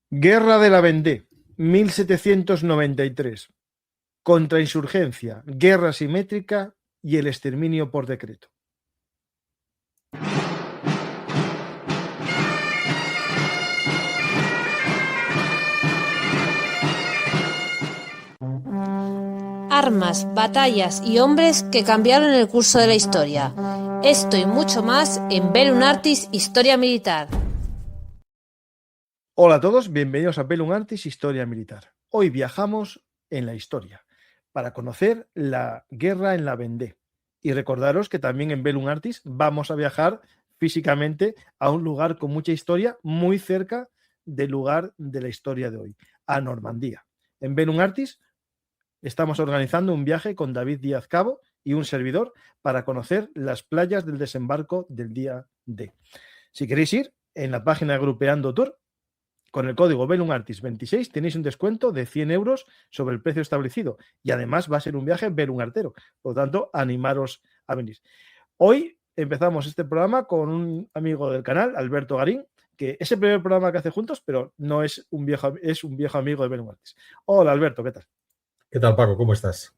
Guerra de la Vendée, 1793. Contrainsurgencia, guerra simétrica y el exterminio por decreto. Armas, batallas y hombres que cambiaron el curso de la historia. Esto y mucho más en Bellum Artis Historia Militar. Hola a todos, bienvenidos a Bellum Artis Historia Militar. Hoy viajamos en la historia para conocer la guerra en la Vendée. Y recordaros que también en Bellum Artis vamos a viajar físicamente a un lugar con mucha historia, muy cerca del lugar de la historia de hoy, a Normandía. En Bellum Artis estamos organizando un viaje con David Díaz Cabo y un servidor para conocer las playas del desembarco del día D. Si queréis ir, en la página de Grupeando Tour, con el código BellumArtis26 tenéis un descuento de 100 euros sobre el precio establecido y además va a ser un viaje belungartero. Por lo tanto, animaros a venir. Hoy empezamos este programa con un amigo del canal, Alberto Garín, que es el primer programa que hace juntos, pero no es un viejo, es un viejo amigo de Bellum Artis. Hola Alberto, ¿qué tal? ¿Qué tal, Paco? ¿Cómo estás?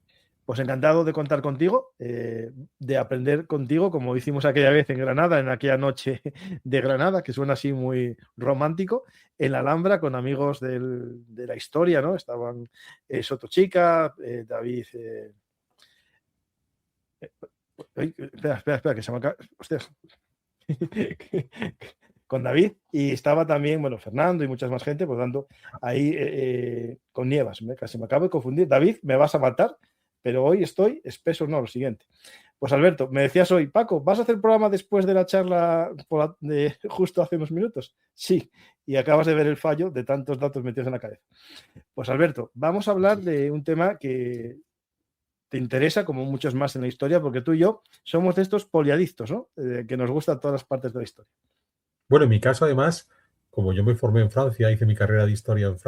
Pues encantado de contar contigo, de aprender contigo, como hicimos aquella vez en Granada, en aquella noche de Granada, que suena así muy romántico, en la Alhambra con amigos de la historia, ¿no? Estaban Soto Chica, David... espera, que se me acaba... Hostias. Con David, y estaba también, bueno, Fernando y muchas más gente, por lo tanto, ahí con Nievas, casi me acabo de confundir. David, me vas a matar, pero hoy estoy espeso, no, lo siguiente. Pues Alberto, me decías hoy, Paco, ¿vas a hacer programa después de la charla de justo hace unos minutos? Sí, y acabas de ver el fallo de tantos datos metidos en la cabeza. Pues Alberto, vamos a hablar de un tema que te interesa, como muchos más en la historia, porque tú y yo somos de estos poliadictos, ¿no? Que nos gustan todas las partes de la historia. Bueno, en mi caso, además, como yo me formé en Francia, hice mi carrera de historia en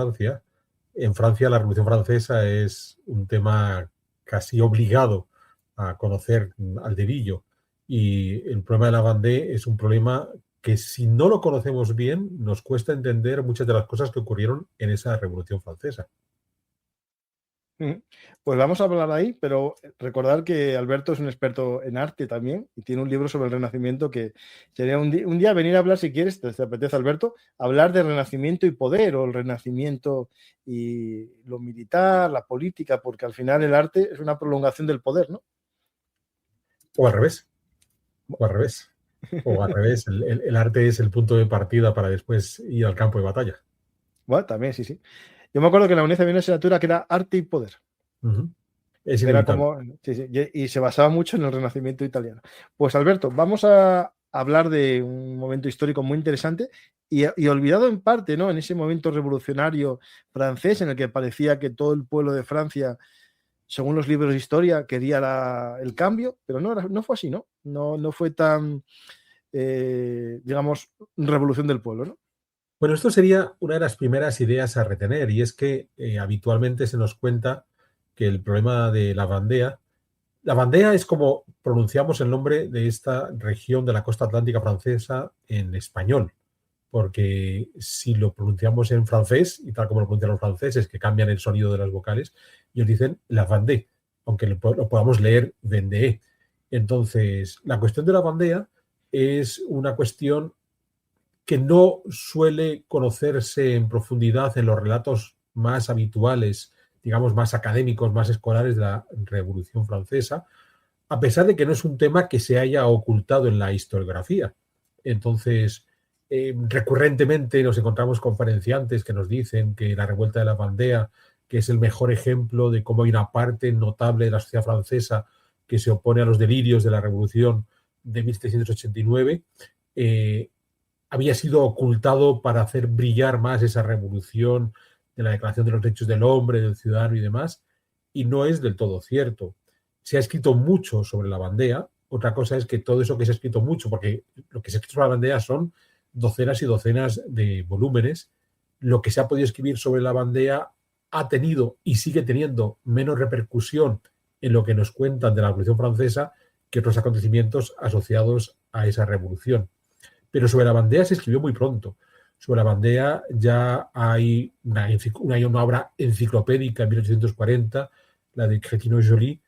Francia la Revolución Francesa es un tema casi obligado a conocer al dedillo. Y el problema de la Vendée es un problema que si no lo conocemos bien, nos cuesta entender muchas de las cosas que ocurrieron en esa Revolución Francesa. Pues vamos a hablar ahí, pero recordar que Alberto es un experto en arte también y tiene un libro sobre el Renacimiento que sería un día venir a hablar, si quieres, te apetece, Alberto, hablar de Renacimiento y poder, o el Renacimiento y lo militar, la política, porque al final el arte es una prolongación del poder, ¿no? O al revés. El arte es el punto de partida para después ir al campo de batalla. Bueno, también, sí. Yo me acuerdo que en la UNED había una asignatura que era arte y poder. Es era como, sí, y se basaba mucho en el Renacimiento italiano. Pues Alberto, vamos a hablar de un momento histórico muy interesante y olvidado en parte, ¿no? En ese momento revolucionario francés en el que parecía que todo el pueblo de Francia, según los libros de historia, quería el cambio, pero no fue así, ¿no? No fue tan, digamos, revolución del pueblo, ¿no? Bueno, esto sería una de las primeras ideas a retener, y es que habitualmente se nos cuenta que el problema de la Vendée es como pronunciamos el nombre de esta región de la costa atlántica francesa en español, porque si lo pronunciamos en francés, y tal como lo pronuncian los franceses, que cambian el sonido de las vocales, ellos dicen la Vendée, aunque lo podamos leer Vendée. Entonces, la cuestión de la Vendée es una cuestión que no suele conocerse en profundidad en los relatos más habituales, digamos, más académicos, más escolares de la Revolución Francesa, a pesar de que no es un tema que se haya ocultado en la historiografía. Entonces, recurrentemente nos encontramos conferenciantes que nos dicen que la revuelta de la Vendée, que es el mejor ejemplo de cómo hay una parte notable de la sociedad francesa que se opone a los delirios de la Revolución de 1789, había sido ocultado para hacer brillar más esa revolución de la Declaración de los Derechos del Hombre, del Ciudadano y demás, y no es del todo cierto. Se ha escrito mucho sobre la Vendée. Otra cosa es que todo eso que se ha escrito mucho, porque lo que se ha escrito sobre la Vendée son docenas y docenas de volúmenes, lo que se ha podido escribir sobre la Vendée ha tenido y sigue teniendo menos repercusión en lo que nos cuentan de la Revolución Francesa que otros acontecimientos asociados a esa revolución. Pero sobre la Vendée se escribió muy pronto. sobre la Vandea ya hay una obra enciclopédica en 1840, la de Crétin Joly,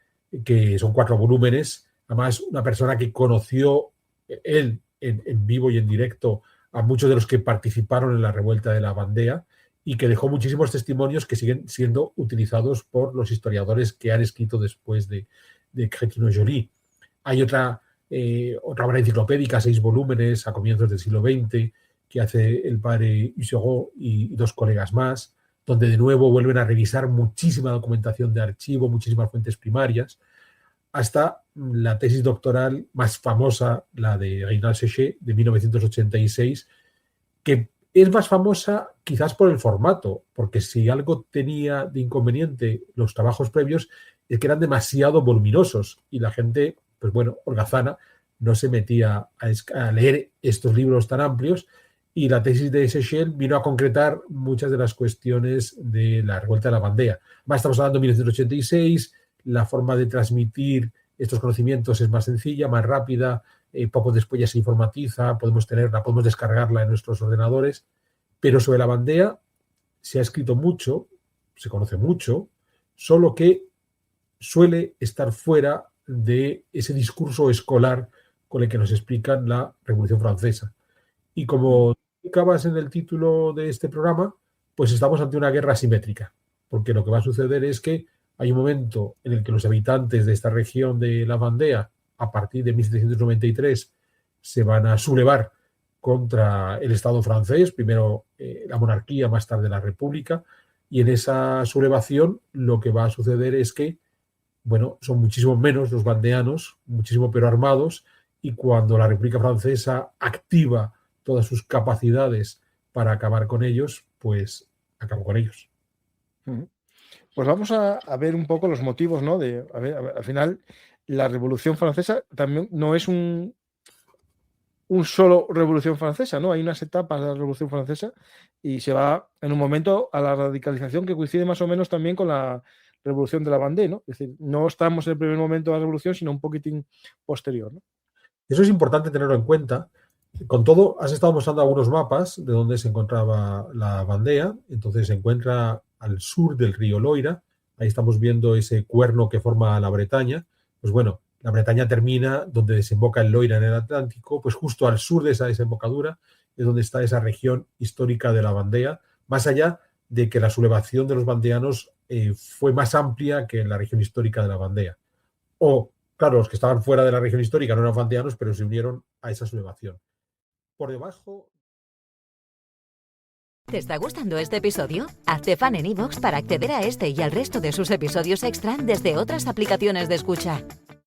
que son 4 volúmenes. Además, una persona que conoció él en vivo y en directo a muchos de los que participaron en la revuelta de la Vandea y que dejó muchísimos testimonios que siguen siendo utilizados por los historiadores que han escrito después de Crétin Joly. Hay otra obra enciclopédica, 6 volúmenes a comienzos del siglo XX, que hace el padre Husserot y 2 colegas más, donde de nuevo vuelven a revisar muchísima documentación de archivo, muchísimas fuentes primarias, hasta la tesis doctoral más famosa, la de Reynald Séché, de 1986, que es más famosa quizás por el formato, porque si algo tenía de inconveniente los trabajos previos es que eran demasiado voluminosos y la gente, pues bueno, holgazana, no se metía a leer estos libros tan amplios, y la tesis de Séché vino a concretar muchas de las cuestiones de la revuelta de la Vandea. Más estamos hablando de 1986, la forma de transmitir estos conocimientos es más sencilla, más rápida, poco después ya se informatiza, podemos tenerla, podemos descargarla en nuestros ordenadores, pero sobre la Vandea se ha escrito mucho, se conoce mucho, solo que suele estar fuera de ese discurso escolar con el que nos explican la Revolución Francesa. Y como indicabas en el título de este programa, pues estamos ante una guerra asimétrica, porque lo que va a suceder es que hay un momento en el que los habitantes de esta región de la Vandea, a partir de 1793, se van a sublevar contra el Estado francés, primero la monarquía, más tarde la República, y en esa sublevación lo que va a suceder es que, bueno, son muchísimo menos los vandeanos, muchísimo peor armados, y cuando la República Francesa activa todas sus capacidades para acabar con ellos, pues acabó con ellos. Pues vamos a ver un poco los motivos, ¿no? A ver, al final, la Revolución Francesa también no es un solo Revolución Francesa, ¿no? Hay unas etapas de la Revolución Francesa y se va en un momento a la radicalización que coincide más o menos también con la Revolución de la Vendée, ¿no? Es decir, no estamos en el primer momento de la Revolución, sino un poquitín posterior, ¿no? Eso es importante tenerlo en cuenta. Con todo, has estado mostrando algunos mapas de dónde se encontraba la Vandea. Entonces se encuentra al sur del río Loira. Ahí estamos viendo ese cuerno que forma la Bretaña. Pues bueno, la Bretaña termina donde desemboca el Loira en el Atlántico, pues justo al sur de esa desembocadura es donde está esa región histórica de la Vandea, más allá de que la sublevación de los vandeanos fue más amplia que en la región histórica de la Vandea. O, claro, los que estaban fuera de la región histórica no eran vandeanos, pero se unieron a esa sublevación. Por debajo... ¿Te está gustando este episodio? Hazte fan en iVoox para acceder a este y al resto de sus episodios extra desde otras aplicaciones de escucha.